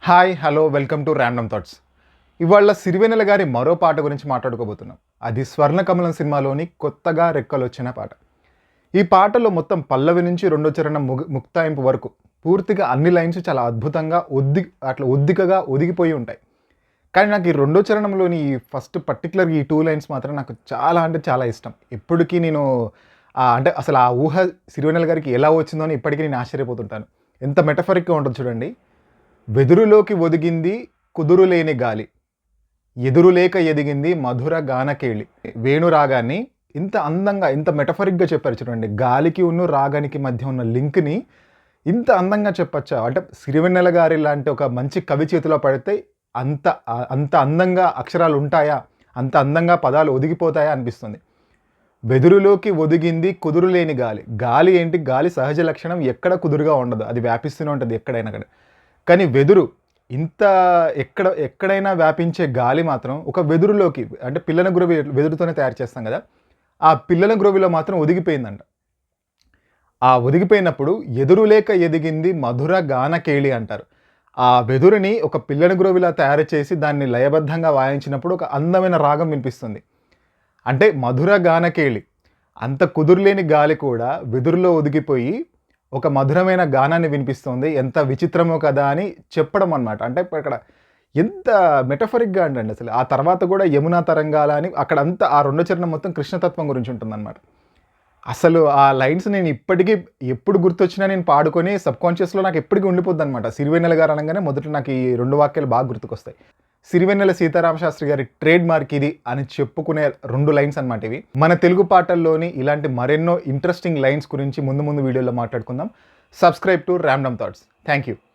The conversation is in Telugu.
Hi hello welcome to random thoughts. ఇవాళ సిరివెన్నెల గారి మరో పాట గురించి మాట్లాడుకోబోతున్నాం. అది స్వర్ణకమలం సినిమాలోని కొత్తగా రెక్కలొచ్చిన పాట. ఈ పాటలో మొత్తం పల్లవి నుంచి రెండో చరణం ముక్తాయింపు వరకు పూర్తిగా అన్ని లైన్స్ చాలా అద్భుతంగా ఒద్దికగా ఒదిగిపోయి ఉంటాయి. కానీ నాకు ఈ రెండో చరణంలోని ఈ ఫస్ట్ పర్టికులర్ ఈ 2 లైన్స్ మాత్రం నాకు చాలా అంటే చాలా ఇష్టం. ఇప్పటికీ నేను అంటే అసలు ఆ ఊహ సిరివెన్నెల గారికి ఎలా వచ్చిందో అని ఇప్పటికీ నేను ఆశ్చర్యపోతుంటాను. ఎంత మెటఫరిక్గా ఉంటుంది చూడండి. వెదురులోకి ఒదిగింది కుదురులేని గాలి, ఎదురులేక ఎదిగింది మధుర గానకేళి. వేణురాగాన్ని ఇంత అందంగా ఇంత మెటఫరిక్గా చెప్పారు చూడండి. గాలికి రాగానికి మధ్య ఉన్న లింక్ని ఇంత అందంగా చెప్పచ్చా అంటే సిరివెన్నెల గారి లాంటి ఒక మంచి కవి చేతిలో పడితే అంత అంత అందంగా అక్షరాలు ఉంటాయా, అంత అందంగా పదాలు ఒదిగిపోతాయా అనిపిస్తుంది. వెదురులోకి ఒదిగింది కుదురులేని గాలి. గాలి ఏంటి? గాలి సహజ లక్షణం ఎక్కడ కుదురుగా ఉండదు, అది వ్యాపిస్తూనే ఉంటుంది ఎక్కడైనా కానీ వెదురు ఇంత ఎక్కడైనా వ్యాపించే గాలి మాత్రం ఒక వెదురులోకి, అంటే పిల్లల గురవి వెదురుతోనే తయారు చేస్తాం కదా, ఆ పిల్లల గురవిలో మాత్రం ఒదిగిపోయిందంట. ఆ ఒదిగిపోయినప్పుడు ఎదురులేక ఎదిగింది మధుర గానకేళి అంటారు. ఆ వెదురుని ఒక పిల్లని గురవిలా తయారు చేసి దాన్ని లయబద్ధంగా వాయించినప్పుడు ఒక అందమైన రాగం వినిపిస్తుంది. అంటే మధుర గానకేళి, అంత కుదురులేని గాలి కూడా వెదురులో ఒదిగిపోయి ఒక మధురమైన గానాన్ని వినిపిస్తుంది. ఎంత విచిత్రమో కదా అని చెప్పడం అనమాట. అంటే ఇక్కడ ఎంత మెటఫరిక్గా అండి అసలు. ఆ తర్వాత కూడా యమునా తరంగాల అని అక్కడంతా ఆ రెండో చరణం మొత్తం కృష్ణతత్వం గురించి ఉంటుందన్నమాట. అసలు ఆ లైన్స్ నేను ఇప్పటికీ ఎప్పుడు గుర్తొచ్చినా నేను పాడుకొని సబ్కాన్షియస్లో నాకు ఎప్పటికీ ఉండిపోద్ది అనమాట. సిరివెన్నెల గారు అనగానే మొదట నాకు ఈ 2 వాక్యాలు బాగా గుర్తుకొస్తాయి. సిరివెన్నెల సీతారామశాస్త్రి గారి ట్రేడ్ మార్క్ ఇది అని చెప్పుకునే 2 లైన్స్ అనమాట ఇవి. మన తెలుగు పాటల్లోని ఇలాంటి మరెన్నో ఇంట్రెస్టింగ్ లైన్స్ గురించి ముందు వీడియోలో మాట్లాడుకుందాం. Subscribe to random thoughts. Thank you.